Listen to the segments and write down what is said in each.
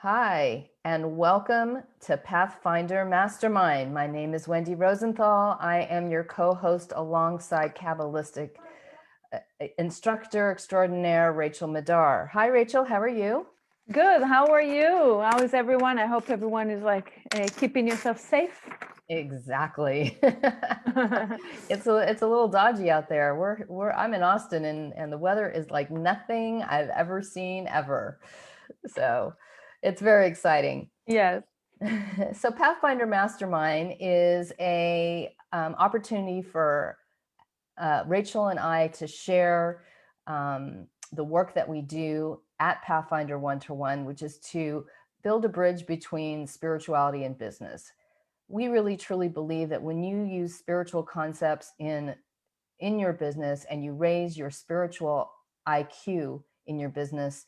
Hi, and welcome to Pathfinder Mastermind. My name is Wendy Rosenthal. I am your co-host alongside Kabbalistic instructor extraordinaire, Rachel Madar. Hi, Rachel. How are you? Good. How are you? How is everyone? I hope everyone is keeping yourself safe. Exactly. It's a little dodgy out there. I'm in Austin and the weather is like nothing I've ever seen ever. So it's very exciting. Yes. So Pathfinder Mastermind is a opportunity for Rachel and I to share the work that we do at Pathfinder One-to-One, which is to build a bridge between spirituality and business. We really truly believe that when you use spiritual concepts in your business and you raise your spiritual IQ in your business,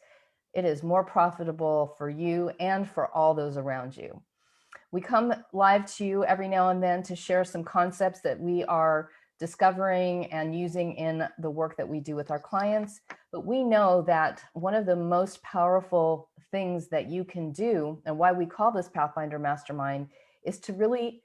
it is more profitable for you and for all those around you. We come live to you every now and then to share some concepts that we are discovering and using in the work that we do with our clients. But we know that one of the most powerful things that you can do, and why we call this Pathfinder Mastermind, is to really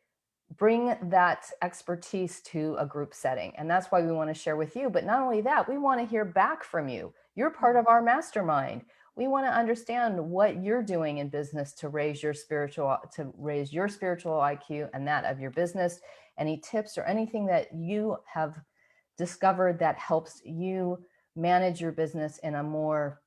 bring that expertise to a group setting. And that's why we want to share with you. But not only that, we want to hear back from you. You're part of our mastermind. We want to understand what you're doing in business to raise your spiritual IQ and that of your business. Any tips or anything that you have discovered that helps you manage your business in a more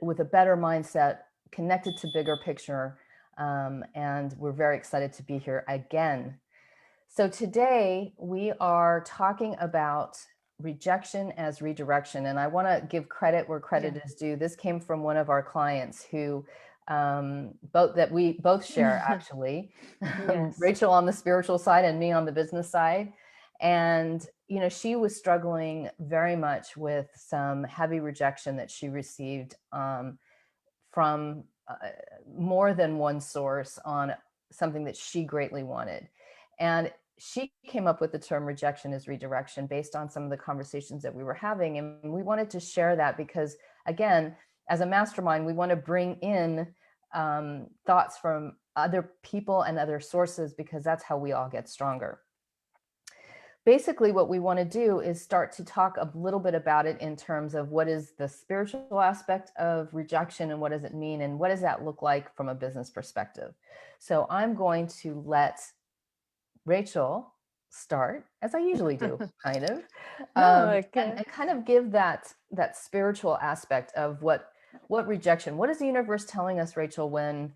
with a better mindset, connected to bigger picture. And we're very excited to be here again. So today we are talking about rejection as redirection. And I want to give credit where credit is due. This came from one of our clients who we both share, actually. Yes. Rachel on the spiritual side and me on the business side. And, you know, she was struggling very much with some heavy rejection that she received from more than one source on something that she greatly wanted. And she came up with the term rejection as redirection based on some of the conversations that we were having. And we wanted to share that because, again, as a mastermind, we want to bring in thoughts from other people and other sources, because that's how we all get stronger. Basically, what we want to do is start to talk a little bit about it in terms of what is the spiritual aspect of rejection and what does it mean and what does that look like from a business perspective. So I'm going to let Rachel start, as I usually do, kind of, and kind of give that spiritual aspect of what rejection, what is the universe telling us, Rachel, when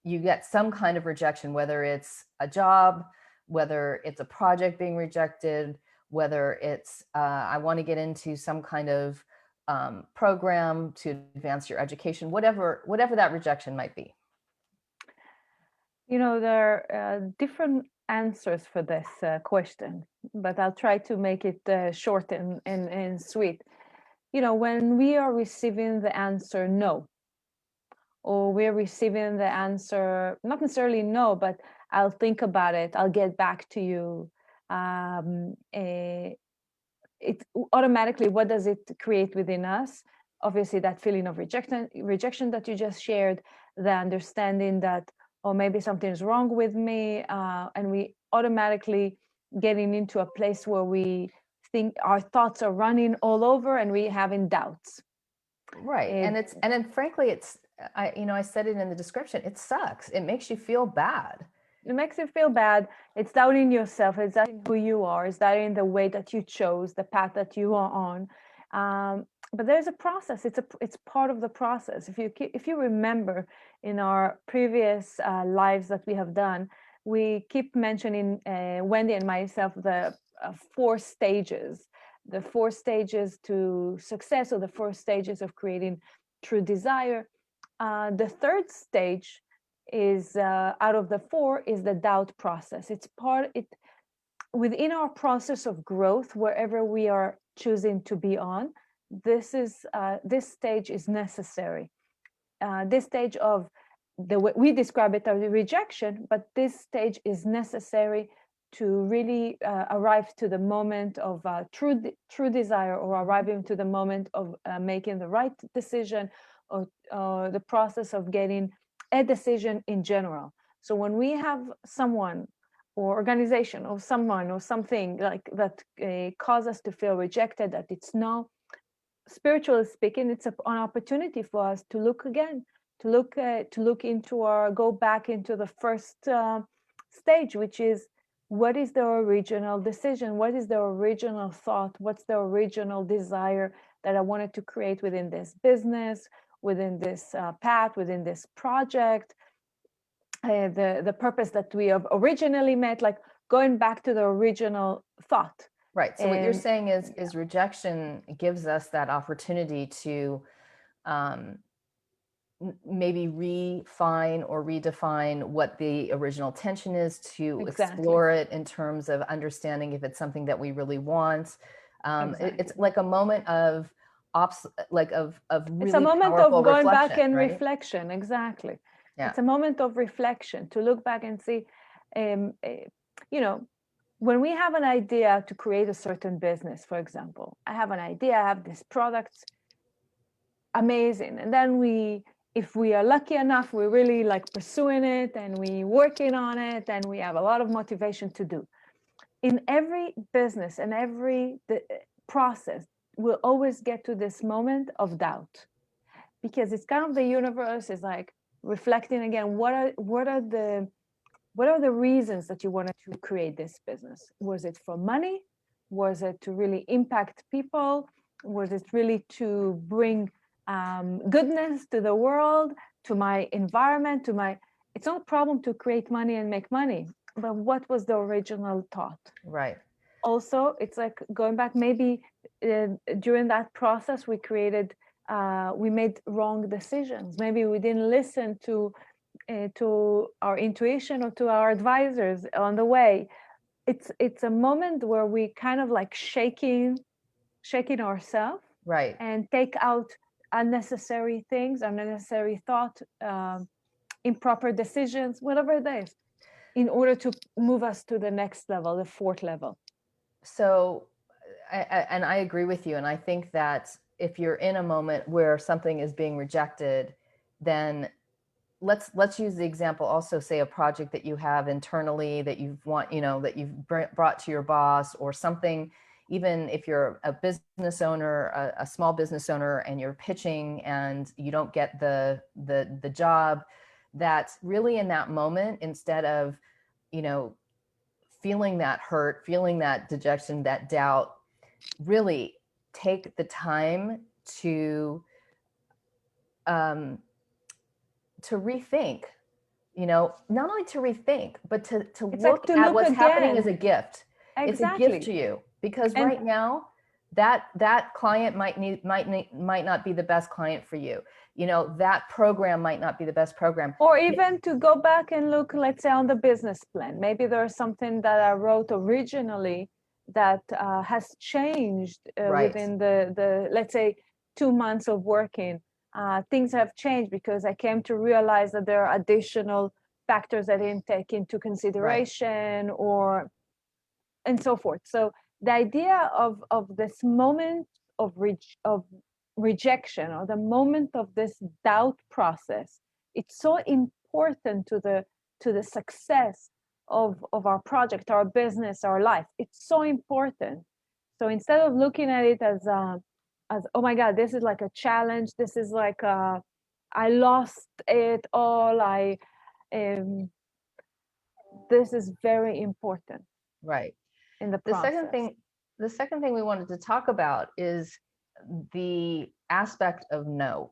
you get some kind of rejection, whether it's a job, whether it's a project being rejected, whether it's I want to get into some kind of program to advance your education, whatever that rejection might be. You know, there are different answers for this question, but I'll try to make it short and sweet. You know, when we are receiving the answer no, or we're receiving the answer not necessarily no, but I'll think about it, I'll get back to you. It automatically, what does it create within us? Obviously, that feeling of rejection that you just shared, the understanding that, oh, maybe something's wrong with me, and we automatically getting into a place where we think our thoughts are running all over and we having doubts. Right, and then frankly, I said it in the description. It sucks. It makes you feel bad. It makes you feel bad. It's doubting yourself. It's doubting who you are. It's doubting the way that you chose, the path that you are on. But there's a process. It's part of the process. If you remember in our previous lives that we have done, we keep mentioning Wendy and myself the 4 stages, the 4 stages to success, or the 4 stages of creating true desire. The 3rd stage is out of the 4 is the doubt process. It's within our process of growth, wherever we are choosing to be on. This stage is necessary. This stage of the way we describe it as rejection, but this stage is necessary to really arrive to the moment of true desire, or arriving to the moment of making the right decision, or the process of getting a decision in general. So when we have someone or organization or someone or something like that cause us to feel rejected, that it's no, spiritually speaking, it's an opportunity for us to look again, to look into our, go back into the first stage, which is, what is the original decision? What is the original thought? What's the original desire that I wanted to create within this business, within this path, within this project? The purpose that we have originally met, like going back to the original thought. Right. So what you're saying is rejection gives us that opportunity to maybe refine or redefine what the original tension is, to explore it in terms of understanding if it's something that we really want. It's like a moment of really it's a moment of going back and right? reflection. Exactly. Yeah. It's a moment of reflection, to look back and see, you know, when we have an idea to create a certain business, for example, I have an idea, I have this product, amazing. And then if we are lucky enough, we're really like pursuing it and we working on it and we have a lot of motivation to do. In every business and every process, we'll always get to this moment of doubt, because it's kind of the universe is like reflecting again, what are the reasons that you wanted to create this business? Was it for money? Was it to really impact people? Was it really to bring goodness to the world, to my environment, it's not a problem to create money and make money, but what was the original thought? Right. Also, it's like going back, maybe during that process, we made wrong decisions. Maybe we didn't listen to our intuition or to our advisors on the way. It's a moment where we kind of like shaking ourselves, right, and take out unnecessary things, unnecessary thought, improper decisions, whatever it is, in order to move us to the next level, the fourth level. So, and I agree with you. And I think that if you're in a moment where something is being rejected, then let's use the example also, say a project that you have internally that that you've brought to your boss, or something, even if you're a business owner, a small business owner, and you're pitching and you don't get the job, that's really in that moment, instead of, feeling that hurt, feeling that dejection, that doubt, really take the time to rethink, not only to rethink, but to look at what's happening as a gift. Exactly. It's a gift to you, because right now that client might not be the best client for you. That program might not be the best program. Or even to go back and look, let's say, on the business plan. Maybe there's something that I wrote originally that has changed within the, let's say, 2 months of working. Things have changed because I came to realize that there are additional factors I didn't take into consideration, and so forth. So the idea of this moment of rejection, or the moment of this doubt process, it's so important to the success of our project, our business, our life. It's so important. So instead of looking at it as oh my God, this is like a challenge, this is like I lost it all, this is very important. Right. In the process. The second thing we wanted to talk about is the aspect of no.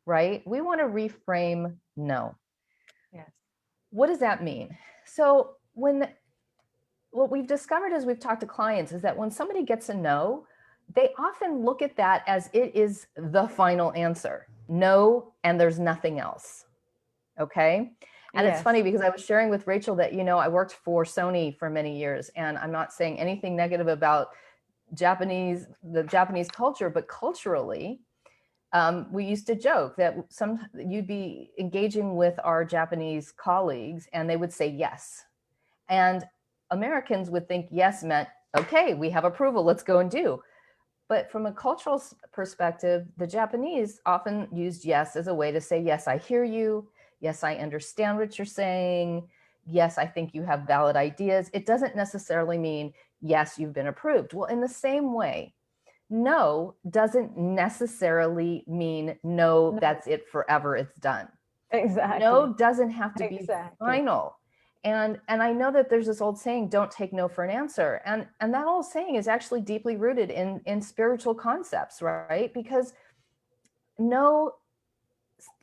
Right? We want to reframe no. Yes. What does that mean? So what we've discovered as we've talked to clients is that when somebody gets a no, they often look at that as it is the final answer. No, and there's nothing else. Okay? And It's funny because I was sharing with Rachel that, I worked for Sony for many years, and I'm not saying anything negative about the Japanese culture, but culturally, we used to joke that you'd be engaging with our Japanese colleagues and they would say yes. And Americans would think yes meant, okay, we have approval, let's go and do. But from a cultural perspective, the Japanese often used yes as a way to say, yes, I hear you. Yes, I understand what you're saying. Yes, I think you have valid ideas. It doesn't necessarily mean, yes, you've been approved. Well, in the same way, no doesn't necessarily mean no, No. that's it forever, it's done. Exactly. No doesn't have to be Exactly. final. And I know that there's this old saying, don't take no for an answer. And that old saying is actually deeply rooted in spiritual concepts, right? Because no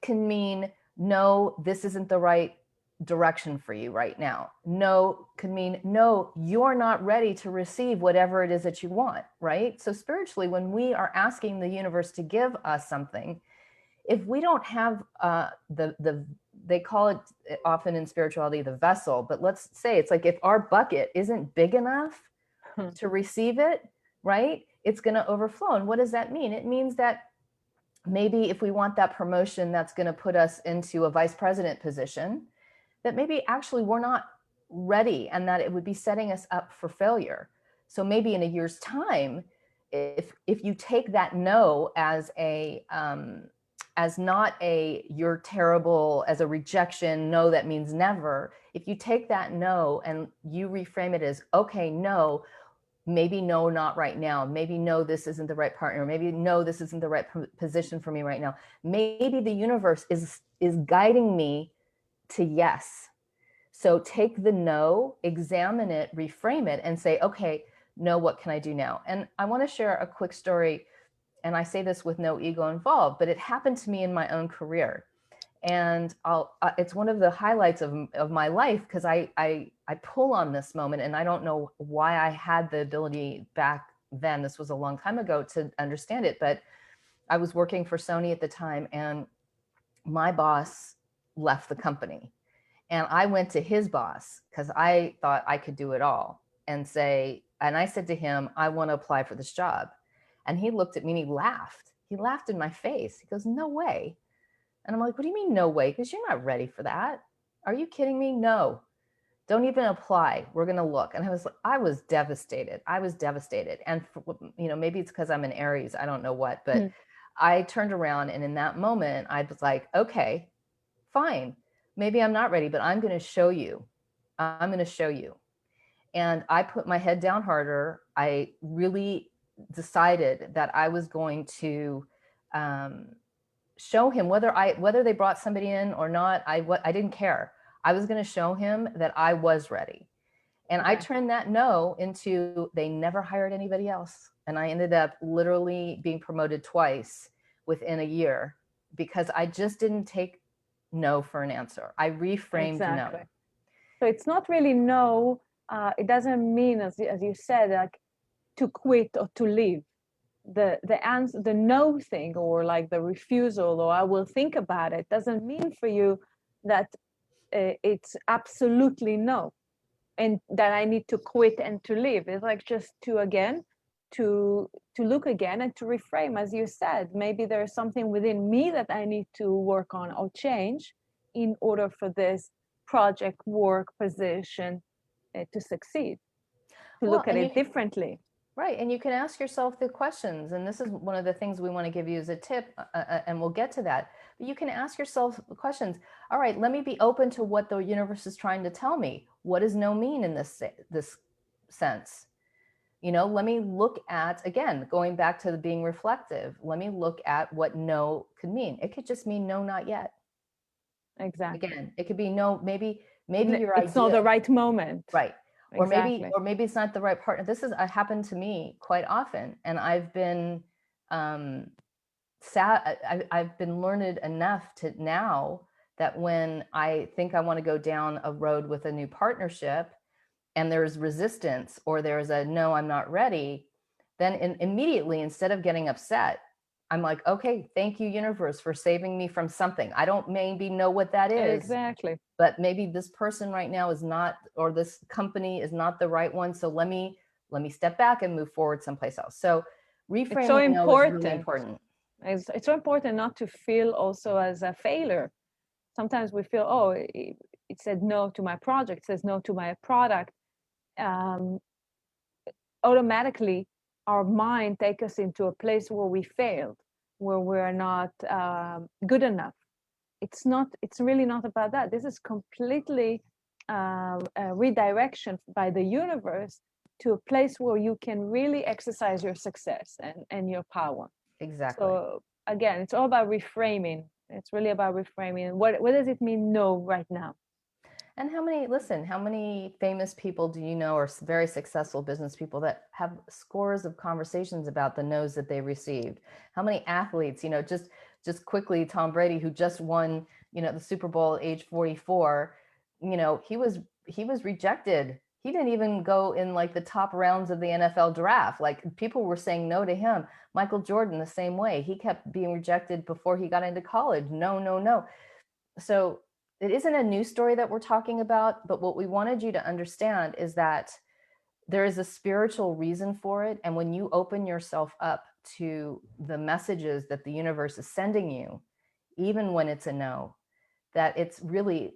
can mean no, this isn't the right direction for you right now. No can mean no, you're not ready to receive whatever it is that you want, right? So spiritually, when we are asking the universe to give us something, if we don't have the they call it often in spirituality the vessel, but let's say it's like if our bucket isn't big enough to receive it, right, it's going to overflow. And what does that mean? It means that maybe if we want that promotion that's going to put us into a vice president position, that maybe actually we're not ready and that it would be setting us up for failure. So maybe in a year's time, if you take that no as not a you're terrible, as a rejection, no, that means never. If you take that no and you reframe it as, okay, no, maybe no, not right now. Maybe no, this isn't the right partner. Maybe no, this isn't the right position for me right now. Maybe the universe is guiding me to yes. So take the no, examine it, reframe it, and say, okay, no, what can I do now? And I want to share a quick story. And I say this with no ego involved, but it happened to me in my own career. And it's one of the highlights of my life because I pull on this moment, and I don't know why I had the ability back then. This was a long time ago to understand it, but I was working for Sony at the time, and my boss left the company. And I went to his boss because I thought I could do it all and I said to him, I want to apply for this job. And he looked at me and he laughed. He laughed in my face. He goes, no way. And I'm like, what do you mean, no way? Because you're not ready for that. Are you kidding me? No, don't even apply. We're going to look. And I was devastated. I was devastated. And, maybe it's because I'm an Aries. I don't know what, but I turned around, and in that moment, I was like, okay, fine. Maybe I'm not ready, but I'm going to show you. I'm going to show you. And I put my head down harder. I really decided that I was going to show him whether they brought somebody in or not. I didn't care. I was going to show him that I was ready. And I turned that no into they never hired anybody else. And I ended up literally being promoted twice within a year because I just didn't take no for an answer. I reframed no. So it's not really no. It doesn't mean, as you said, like to quit or to leave. The answer, the no thing, or like the refusal, or I will think about it, doesn't mean for you that it's absolutely no, and that I need to quit and to leave. It's like just to look again and to reframe, as you said. Maybe there's something within me that I need to work on or change in order for this project, work, position to succeed. To look at it differently. Right. And you can ask yourself the questions. And this is one of the things we want to give you as a tip, and we'll get to that. But you can ask yourself questions. All right, let me be open to what the universe is trying to tell me. What does no mean in this sense? Let me look at, again, going back to the being reflective, let me look at what no could mean. It could just mean no, not yet. Exactly. Again, it could be no, maybe your idea. It's not the right moment. Right. Or exactly. maybe it's not the right partner. This has happened to me quite often, and I've been I've been learned enough to now that when I think I want to go down a road with a new partnership, and there's resistance or there's a no, I'm not ready, then immediately, instead of getting upset, I'm like, okay, thank you, universe, for saving me from something. I don't maybe know what that is. Exactly. But maybe this person right now is not, or this company is not the right one. So let me step back and move forward someplace else. So reframing is really important. It's so important not to feel also as a failure. Sometimes we feel, oh, it said no to my project, it says no to my product. Automatically our mind take us into a place where we failed, where we're not good enough. It's really not about that. This is completely a redirection by the universe to a place where you can really exercise your success and your power. Exactly. So again, it's all about reframing. It's really about reframing. What does it mean no right now? And how many famous people do you know, or very successful business people, that have scores of conversations about the no's that they received? How many athletes, just quickly, Tom Brady, who just won, the Super Bowl at age 44, he was rejected. He didn't even go in like the top rounds of the NFL draft. Like, people were saying no to him. Michael Jordan, the same way. He kept being rejected before he got into college. No, no, no. So it isn't a new story that we're talking about, but what we wanted you to understand is that there is a spiritual reason for it. And when you open yourself up to the messages that the universe is sending you, even when it's a no, that it's really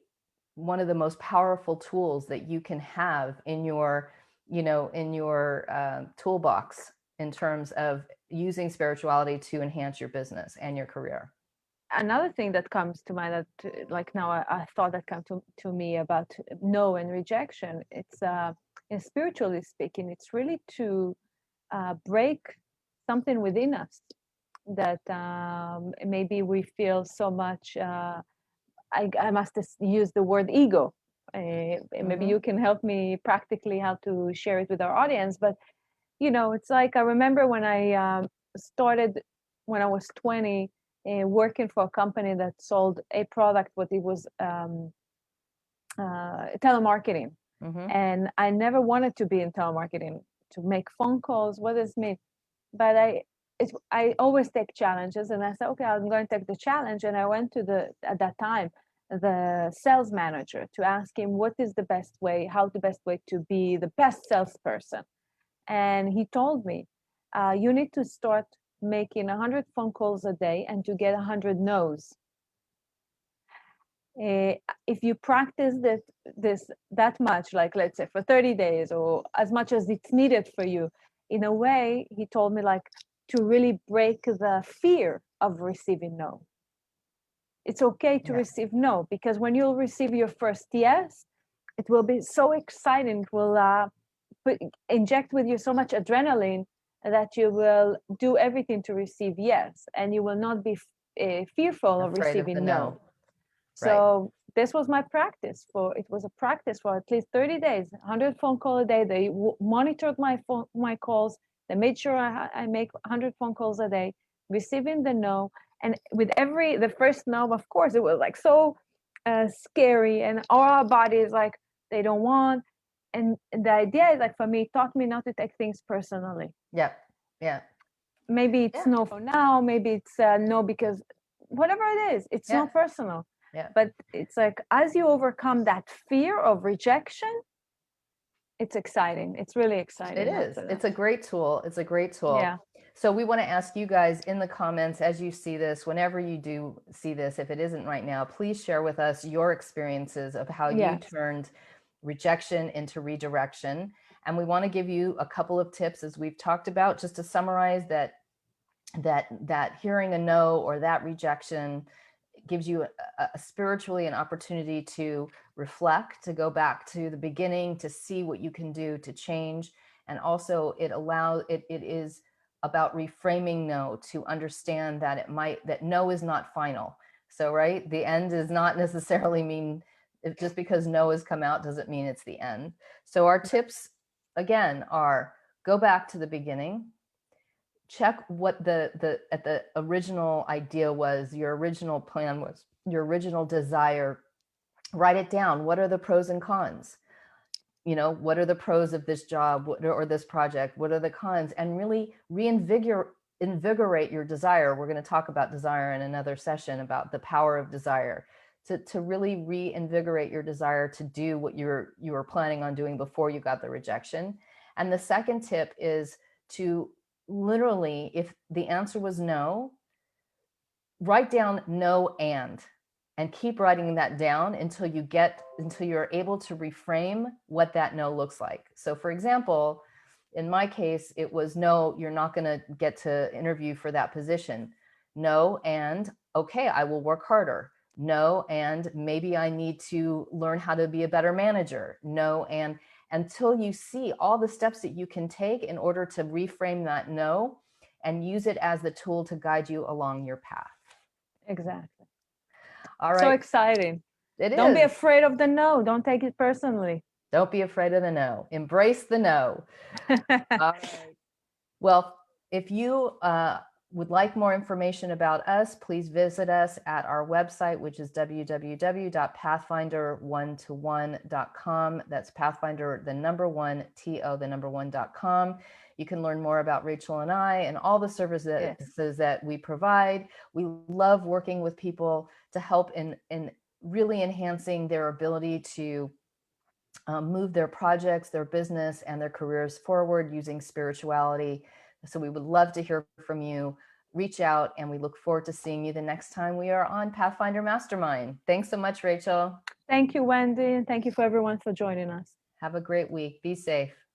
one of the most powerful tools that you can have in your, toolbox, in terms of using spirituality to enhance your business and your career. Another thing that comes to mind, that like now I thought that come to me about no and rejection, it's in spiritually speaking, it's really to break something within us that maybe we feel so much. I must use the word ego. Maybe you can help me practically how to share it with our audience. But it's like I remember when I started when I was 20, working for a company that sold a product, but it was telemarketing. And I never wanted to be in telemarketing, to make phone calls. What does it mean? But I always take challenges, and I said, okay, I'm going to take the challenge. And I went to at that time, the sales manager, to ask him what is the best way, how the best way to be the best salesperson. And he told me, you need to start making 100 phone calls a day and to get 100 no's. If you practice this that much, like let's say for 30 days or as much as it's needed for you, in a way, he told me, like, to really break the fear of receiving no. It's okay to receive no, because when you'll receive your first yes, it will be so exciting. It will inject with you so much adrenaline that you will do everything to receive yes, and you will not be fearful of receiving no. So this was my practice it was a practice for at least 30 days, 100 phone calls a day. They monitored my calls. They made sure I make 100 phone calls a day, receiving the no. And with the first no, of course, it was like so scary, and our body is like, they don't want. And the idea is, like, for me, it taught me not to take things personally. Yeah. Maybe it's no for now. Maybe it's no because whatever it is, it's not personal. Yeah. But it's like, as you overcome that fear of rejection, it's exciting. It's really exciting. It is. It's a great tool. It's a great tool. Yeah. So we want to ask you guys in the comments, as you see this, whenever you do see this, if it isn't right now, please share with us your experiences of how you turned rejection into redirection. And we want to give you a couple of tips, as we've talked about, just to summarize that hearing a no or that rejection gives you spiritually an opportunity to reflect, to go back to the beginning, to see what you can do to change. And also it is about reframing no, to understand that that no is not final. So, right, the end does not necessarily mean, just because no has come out doesn't mean it's the end. So our tips again are: go back to the beginning, check what the original idea was, your original plan was, your original desire. Write it down. What are the pros and cons? What are the pros of this job or this project? What are the cons? And really invigorate your desire. We're going to talk about desire in another session, about the power of desire, to really reinvigorate your desire to do what you were planning on doing before you got the rejection. And the second tip is to literally, if the answer was no, write down no and keep writing that down until you're able to reframe what that no looks like. So for example, In my case, it was, no, you're not going to get to interview for that position. No, and okay, I will work harder. No, and maybe I need to learn how to be a better manager. No, and until you see all the steps that you can take in order to reframe that no and use it as the tool to guide you along your path. Exactly. All right. So exciting. It is. Don't be afraid of the no. Don't take it personally. Don't be afraid of the no. Embrace the no. All right. Well, if you would like more information about us, please visit us at our website, which is www.pathfinder1to1.com. That's Pathfinder, the number one, TO, the number one.com. You can learn more about Rachel and I and all the services that we provide. We love working with people to help in really enhancing their ability to move their projects, their business, and their careers forward using spirituality. So we would love to hear from you. Reach out, and we look forward to seeing you the next time we are on Pathfinder Mastermind. Thanks so much, Rachel. Thank you, Wendy, and thank you for everyone for joining us. Have a great week. Be safe.